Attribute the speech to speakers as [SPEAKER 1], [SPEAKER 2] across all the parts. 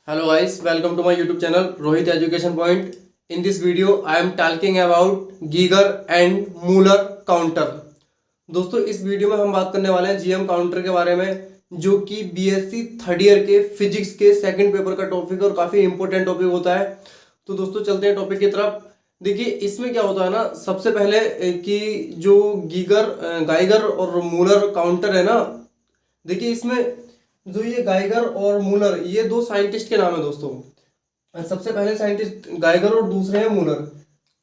[SPEAKER 1] Hello guys, welcome to my YouTube channel Rohit Education Point. In this video, I am talking about Geiger and Muller counter. दोस्तों इस video में हम बात करने वाले हैं जीएम काउंटर के बारे में, जो कि बीएससी थर्ड ईयर के फिजिक्स के सेकंड पेपर का टॉपिक और काफी इंपॉर्टेंट टॉपिक होता है। तो दोस्तों चलते हैं टॉपिक की तरफ। देखिए इसमें क्या होता है ना, सबसे पहले कि जो गाइगर और मूलर काउंटर है ना, देखिए इसमें जो ये गाइगर और मूलर, ये दो साइंटिस्ट के नाम है दोस्तों। सबसे पहले साइंटिस्ट गाइगर और दूसरे हैं मूलर।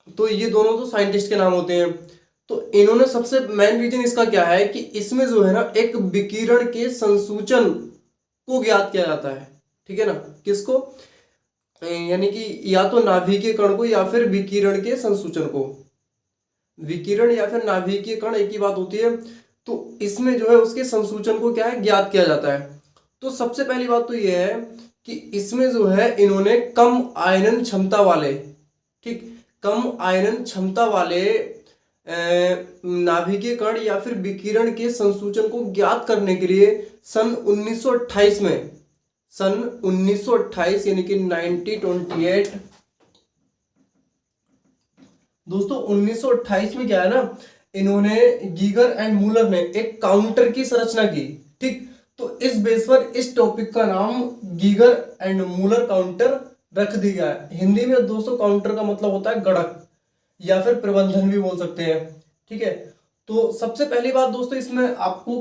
[SPEAKER 1] तो ये दोनों तो साइंटिस्ट के नाम होते हैं। तो इन्होंने सबसे मेन रीजन इसका क्या है कि इसमें जो है ना एक विकिरण के संसूचन को ज्ञात किया जाता है। ठीक है ना, किसको? यानी कि या तो नाभिकीय कण को या फिर विकिरण के संसूचन को। विकिरण या फिर नाभिकीय कण एक ही बात होती है। तो इसमें जो है उसके संसूचन को क्या है, ज्ञात किया जाता है। तो सबसे पहली बात तो यह है कि इसमें जो है इन्होंने कम आयनन क्षमता वाले, ठीक, कम आयनन क्षमता वाले नाभिकीय कण या फिर विकिरण के संसूचन को ज्ञात करने के लिए सन 1928 में, सन 1928 यानी कि 1928 दोस्तों 1928 में क्या है ना, इन्होंने गीगर एंड मूलर ने एक काउंटर की संरचना की। ठीक, तो इस बेस पर इस टॉपिक का नाम गीगर एंड मूलर काउंटर रख दिया है। हिंदी में दोस्तों काउंटर का मतलब होता है गणक या फिर प्रबंधन भी बोल सकते हैं। ठीक है, तो सबसे पहली बात दोस्तों इसमें आपको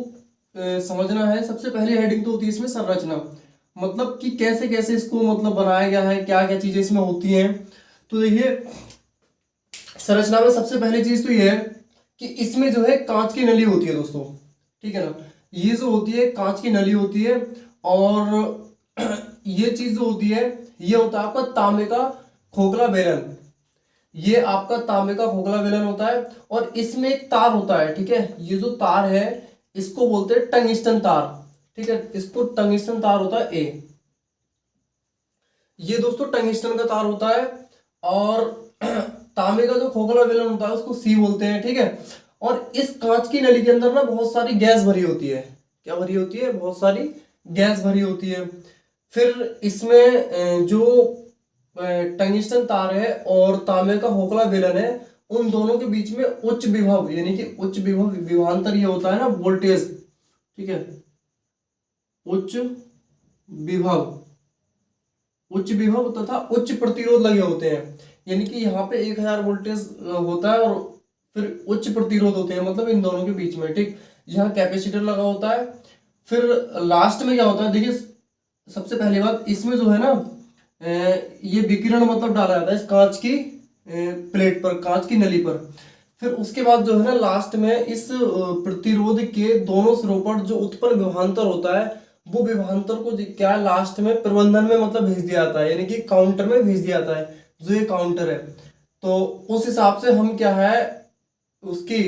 [SPEAKER 1] समझना है, सबसे पहली हेडिंग तो होती है इसमें संरचना, मतलब कि कैसे कैसे इसको मतलब बनाया गया है, क्या क्या चीजें इसमें होती हैं। तो देखिए संरचना में सबसे पहली चीज तो ये है कि इसमें जो है कांच की नली होती है दोस्तों। ठीक है ना, ये जो होती है कांच की नली होती है। और ये चीज जो होती है ये होता है आपका तांबे का खोखला बेलन। ये आपका तांबे का खोखला बेलन होता है और इसमें एक तार होता है। ठीक है, ये जो तार है इसको बोलते हैं टंगस्टन तार। ठीक है, इसको टंगस्टन तार होता है ए। ये दोस्तों टंगस्टन का तार होता है। और तांबे का जो खोखला बेलन होता है उसको सी बोलते हैं। ठीक है, और इस कांच की नली के अंदर ना बहुत सारी गैस भरी होती है। क्या भरी होती है? बहुत सारी गैस भरी होती है। फिर इसमें जो टंगस्टन तार है और तांबे का खोखला बेलन है, उन दोनों के बीच में उच्च विभव यानी कि उच्च विभव विभवांतर ये होता है ना, वोल्टेज। ठीक है, उच्च विभव, उच्च विभव तथा उच्च प्रतिरोध लगे होते हैं। यानी कि यहाँ पे 1000 वोल्टेज होता है और फिर उच्च प्रतिरोध होते हैं, मतलब इन दोनों के बीच में। ठीक, यहाँ कैपेसिटर लगा होता है। फिर लास्ट में क्या होता है, देखिए सबसे पहली बात इसमें जो है ना ये विकिरण मतलब डाला जाता है इस कांच की प्लेट पर, कांच की नली पर। फिर उसके बाद जो है ना लास्ट में इस प्रतिरोध के दोनों सिरों पर जो उत्पन्न विभवांतर होता है, वो विभवांतर को क्या लास्ट में प्रबंधन में मतलब भेज दिया जाता है, यानी कि काउंटर में भेज दिया जाता है। जो ये काउंटर है तो उस हिसाब से हम क्या है उसकी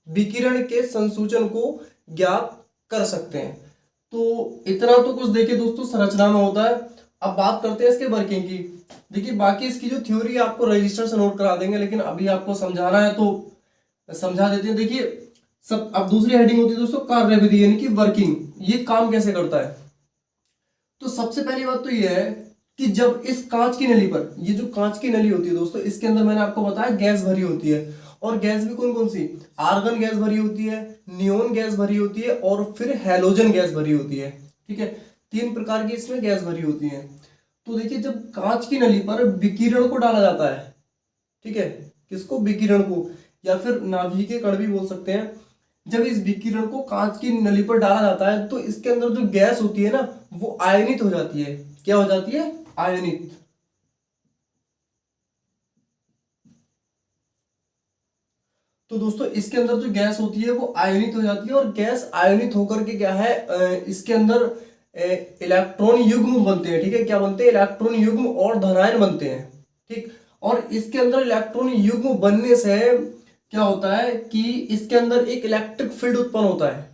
[SPEAKER 1] विकिरण के संसूचन को ज्ञात कर सकते हैं। तो इतना तो कुछ देखिए दोस्तों संरचना में होता है। अब बात करते हैं इसके वर्किंग की। देखिए बाकी इसकी जो थ्योरी आपको रजिस्टर से नोट करा देंगे, लेकिन अभी आपको समझाना है तो समझा देते हैं। देखिए सब, अब दूसरी हेडिंग होती है दोस्तों कार्य विधि यानी कि वर्किंग, ये काम कैसे करता है। तो सबसे पहली बात तो ये है कि जब इस कांच की नली पर, ये जो कांच की नली होती है दोस्तों, इसके अंदर मैंने आपको बताया गैस भरी होती है। और गैस भी कौन कौन सी? आर्गन गैस भरी होती है, नियोन गैस भरी होती है और फिर हैलोजन गैस भरी होती है। ठीक है, 3 प्रकार की इसमें गैस भरी होती है। तो देखिए जब कांच की नली पर विकिरण को डाला जाता है, ठीक है, किसको? विकिरण को, या फिर नाभिकीय कण भी बोल सकते हैं। जब इस विकिरण को कांच की नली पर डाला जाता है तो इसके अंदर जो गैस होती है ना वो आयनित हो जाती है। क्या हो जाती है? आयनित। तो दोस्तों इसके अंदर जो गैस होती है वो आयनित हो जाती है और गैस आयनित होकर के क्या है इसके अंदर इलेक्ट्रॉन युग्म बनते हैं। ठीक है, क्या बनते हैं? इलेक्ट्रॉन युग्म और धनायन बनते हैं। ठीक, और इसके अंदर इलेक्ट्रॉन युग्म बनने से क्या होता है कि इसके अंदर एक इलेक्ट्रिक फील्ड उत्पन्न होता है,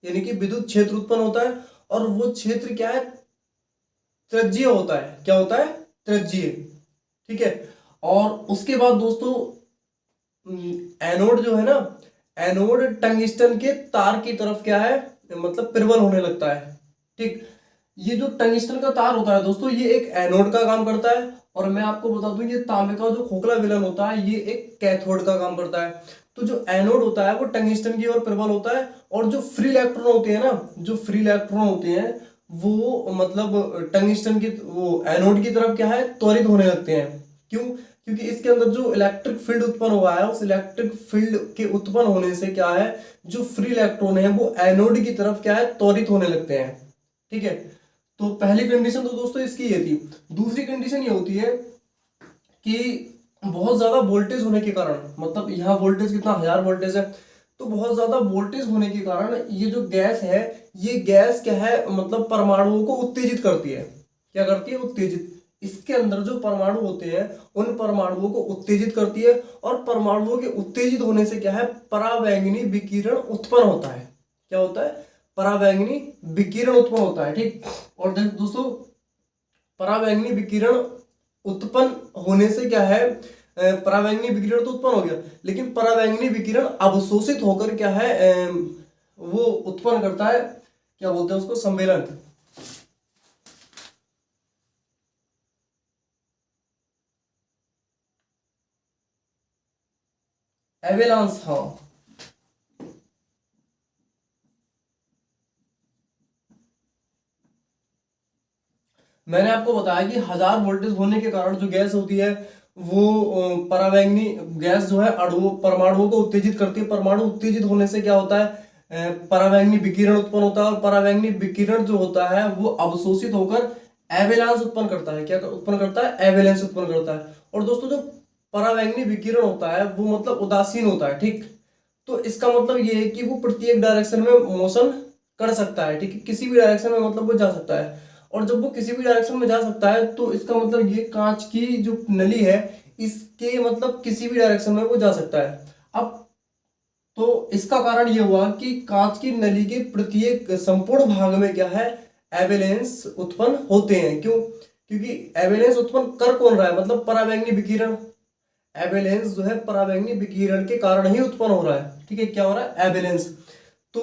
[SPEAKER 1] यानी कि विद्युत क्षेत्र उत्पन्न होता है। और वो क्षेत्र क्या है? त्रिज्यीय होता है। क्या होता है? त्रिज्यीय। ठीक है, और उसके बाद दोस्तों एनोड जो है ना, एनोड टंगस्टन के तार की तरफ क्या है मतलब प्रबल होने लगता है। ठीक, ये जो टंगस्टन का तार होता है दोस्तों, ये एक एनोड का काम करता है, और मैं आपको बता दूं ये तांबे का जो खोखला विलन होता है ये एक कैथोड का काम करता है। तो जो एनोड होता है वो टंगस्टन की ओर प्रबल होता है, और जो फ्री इलेक्ट्रॉन होते हैं ना, जो फ्री इलेक्ट्रॉन होते हैं वो मतलब टंगस्टन की वो एनोड की तरफ क्या है, त्वरित होने लगते हैं। क्यों? क्योंकि इसके अंदर जो इलेक्ट्रिक फील्ड उत्पन्न हुआ है, उस इलेक्ट्रिक फील्ड के उत्पन्न होने से क्या है, जो फ्री इलेक्ट्रॉन है वो एनोड की तरफ क्या है, त्वरित होने लगते हैं। ठीक है, तो पहली कंडीशन तो दोस्तों इसकी ये थी। दूसरी कंडीशन ये होती है कि बहुत ज्यादा वोल्टेज होने के कारण, मतलब यहाँ वोल्टेज कितना, 1000 वोल्टेज है, तो बहुत ज्यादा वोल्टेज होने के कारण ये जो गैस है, ये गैस क्या है, मतलब परमाणुओं को उत्तेजित करती है। क्या करती है? उत्तेजित। इसके अंदर जो परमाणु होते हैं उन परमाणुओं को उत्तेजित करती है, और परमाणुओं के उत्तेजित होने से क्या है, परावैंगनी विकिरण उत्पन्न होता है। क्या होता है? परावैंगनी विकिरण उत्पन्न होता है। ठीक, और दोस्तों परावैंगनी विकिरण उत्पन्न होने से क्या है, परावैंगनी विकिरण तो उत्पन्न हो गया, लेकिन परावैंगनी विकिरण अवशोषित होकर क्या है, वो उत्पन्न करता है, क्या बोलते हैं उसको, सम्मेलन। एवेलांस, हाँ। मैंने आपको बताया कि 1000 वोल्टेज होने के कारण जो गैस होती है वो परावैंगनी गैस जो है अणुओं परमाणुओं को उत्तेजित करती है। परमाणु उत्तेजित होने से क्या होता है, परावैंगनी विकिरण उत्पन्न होता है, और परावैंगनी विकिरण जो होता है वो अवशोषित होकर एवेलांस उत्पन्न करता है। क्या उत्पन्न करता है? एवेलेंस उत्पन्न करता है। और दोस्तों जो परावैंगनी विकिरण होता है वो मतलब उदासीन होता है। ठीक, तो इसका मतलब ये है कि वो प्रत्येक डायरेक्शन में मोशन कर सकता है। ठीक है, किसी भी डायरेक्शन में मतलब वो जा सकता है, और जब वो किसी भी डायरेक्शन में जा सकता है तो इसका मतलब ये कांच की जो नली है इसके मतलब किसी भी डायरेक्शन में वो जा सकता है। अब तो इसका कारण ये हुआ कि कांच की नली के प्रत्येक संपूर्ण भाग में क्या है, एवेलेंस उत्पन्न होते हैं। क्यों? क्योंकि एवेलेंस उत्पन्न कर कौन रहा है, मतलब परावैंगनी विकिरण। एवेलेंस जो है परावैंगनी विकिरण के कारण ही उत्पन्न हो रहा है। ठीक है, क्या हो रहा है? एवेलेंस। तो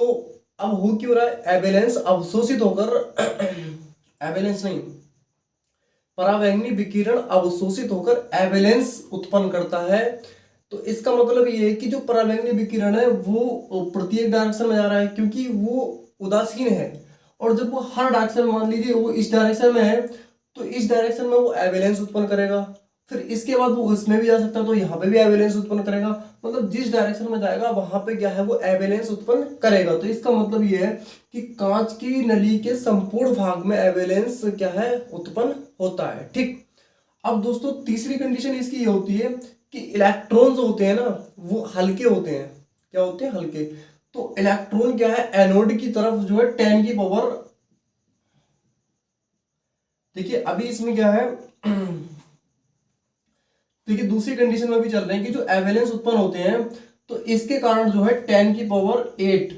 [SPEAKER 1] अब हो क्यों रहा है? एवेलेंस अवशोषित होकर एवेलेंस नहीं, परावैंगनी विकिरण अवशोषित होकर एवेलेंस उत्पन्न करता है। तो इसका मतलब ये है कि जो परावैंगनी विकिरण है वो प्रत्येक डायरेक्शन में जा रहा है, क्योंकि वो उदासीन है। और जब वो हर डायरेक्शन में, मान लीजिए वो इस डायरेक्शन में है, तो इस डायरेक्शन में वो एवेलेंस उत्पन्न करेगा। फिर इसके बाद वो इसमें भी जा सकता है, तो यहाँ पे भी एवेलेंस उत्पन्न करेगा। मतलब जिस डायरेक्शन में जाएगा वहां पे क्या है, वो एवेलेंस उत्पन्न करेगा। तो इसका मतलब ये है कि कांच की नली के संपूर्ण भाग में एवेलेंस क्या है, उत्पन्न होता है। ठीक, अब दोस्तों तीसरी कंडीशन इसकी ये होती है कि इलेक्ट्रॉन्स होते हैं ना वो हल्के होते हैं। क्या होते हैं? हल्के। तो इलेक्ट्रॉन क्या है, एनोड की तरफ जो है 10 की पावर, देखिए अभी इसमें क्या है देखिए दूसरी कंडीशन में भी चल रहे हैं कि जो एवेलेंस उत्पन्न होते हैं तो इसके कारण जो है 10 की पावर 8,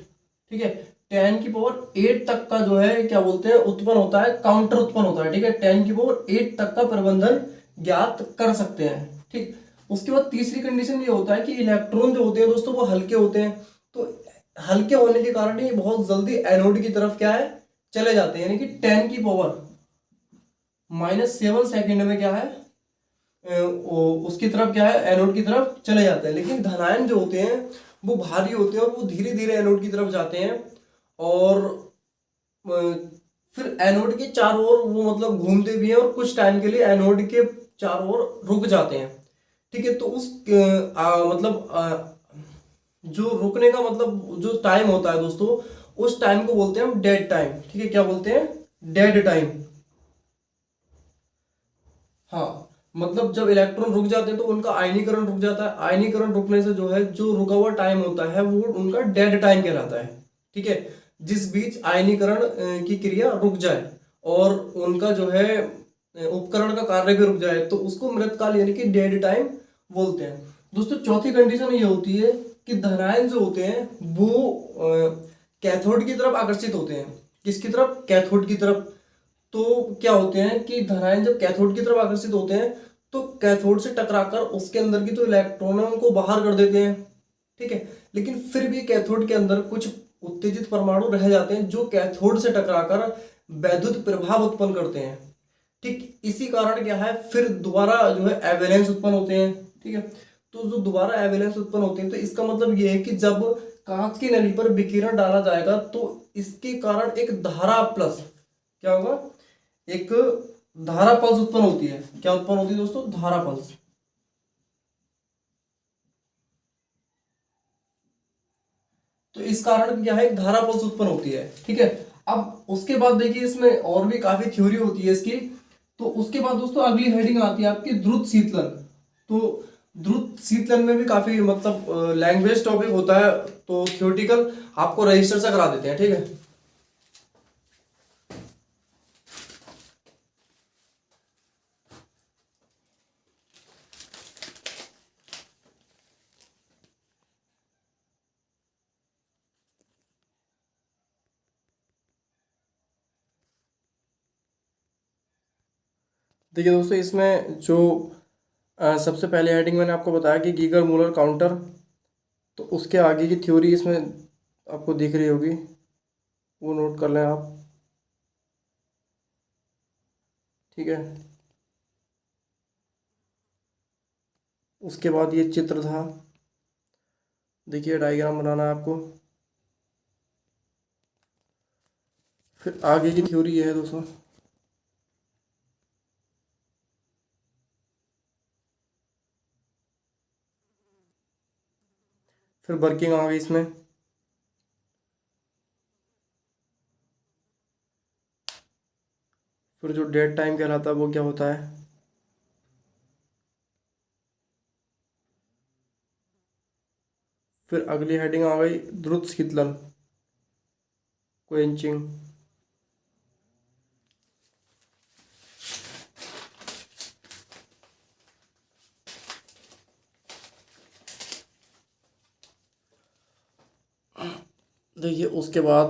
[SPEAKER 1] ठीक है, 10 की पावर 8 तक का जो है क्या बोलते हैं, उत्पन्न होता है, काउंटर उत्पन्न होता है। ठीक है, 10 की पावर 8 तक का प्रबंधन ज्ञात कर सकते हैं। ठीक, उसके बाद तीसरी कंडीशन ये होता है कि इलेक्ट्रॉन जो होते हैं दोस्तों वो हल्के होते हैं। तो हल्के होने के कारण ये बहुत जल्दी एनोड की तरफ क्या है, चले जाते हैं। यानी कि 10 की पावर -7 सेकेंड में क्या है, उसकी तरफ क्या है, एनोड की तरफ चले जाते हैं। लेकिन धनायन जो होते हैं वो भारी होते हैं और वो धीरे धीरे एनोड की तरफ जाते हैं, और फिर एनोड के चारों ओर वो मतलब घूमते भी हैं, और कुछ टाइम के लिए एनोड के चारों ओर रुक जाते हैं। ठीक है, तो उस जो रुकने का मतलब जो टाइम होता है दोस्तों, उस टाइम को बोलते हैं हम डेड टाइम। ठीक है, क्या बोलते हैं? Dead time. हाँ, मतलब जब इलेक्ट्रॉन रुक जाते हैं तो उनका आयनीकरण रुक जाता है। आयनीकरण रुकने से जो है जो रुका हुआ टाइम होता है वो उनका डेड टाइम कहलाता है। ठीक है, जिस बीच आयनीकरण की क्रिया रुक जाए और उनका जो है उपकरण का कार्य भी रुक जाए तो उसको मृतकाल यानी कि डेड टाइम बोलते हैं। दोस्तों चौथी कंडीशन ये होती है कि धनायन जो होते हैं वो कैथोड की तरफ आकर्षित होते हैं। किसकी तरफ? कैथोड की तरफ। तो क्या होते हैं कि धनायन जब कैथोड की तरफ आकर्षित होते हैं तो कैथोड से टकराकर उसके अंदर की जो इलेक्ट्रॉन है उनको बाहर कर देते हैं। ठीक है, लेकिन फिर भी कैथोड के अंदर कुछ उत्तेजित परमाणु रह जाते हैं जो कैथोड से टकराकर वैद्युत प्रभाव उत्पन्न करते हैं। ठीक इसी कारण क्या है, फिर दोबारा जो है एवेलेंस उत्पन्न होते हैं। ठीक है, तो जो दोबारा एवेलेंस उत्पन्न होते हैं, तो इसका मतलब ये है कि जब कांच की नली पर विकिरण डाला जाएगा तो इसके कारण एक धारा प्लस क्या होगा, एक धारा पल्स उत्पन्न होती है। क्या उत्पन्न होती है दोस्तों, धारा पल्स। तो इस कारण क्या है, एक धारा पल्स उत्पन्न होती है। ठीक है, अब उसके बाद देखिए इसमें और भी काफी थ्योरी होती है इसकी। तो उसके बाद दोस्तों अगली हेडिंग आती है आपकी द्रुत शीतलन। तो द्रुत शीतलन में भी काफी मतलब लैंग्वेज टॉपिक होता है, तो थ्योरेटिकल आपको रजिस्टर से करा देते हैं। ठीक है, देखिए दोस्तों इसमें जो सबसे पहले हेडिंग मैंने आपको बताया कि गीगर मूलर काउंटर, तो उसके आगे की थ्योरी इसमें आपको दिख रही होगी, वो नोट कर लें आप। ठीक है, उसके बाद ये चित्र था, देखिए डायग्राम बनाना है आपको। फिर आगे की थ्योरी ये है दोस्तों। फिर वर्किंग आ गई इसमें। फिर जो डेड टाइम कहलाता है वो क्या होता है। फिर अगली हेडिंग आ गई द्रुत शीतलन, क्वेंचिंग। देखिए उसके बाद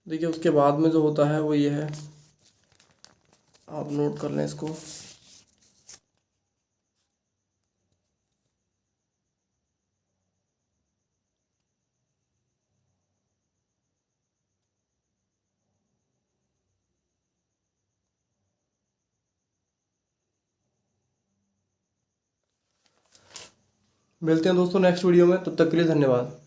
[SPEAKER 1] देखिए उसके बाद में जो होता है वो ये है, आप नोट कर लें इसको। मिलते हैं दोस्तों नेक्स्ट वीडियो में, तब तक के लिए धन्यवाद।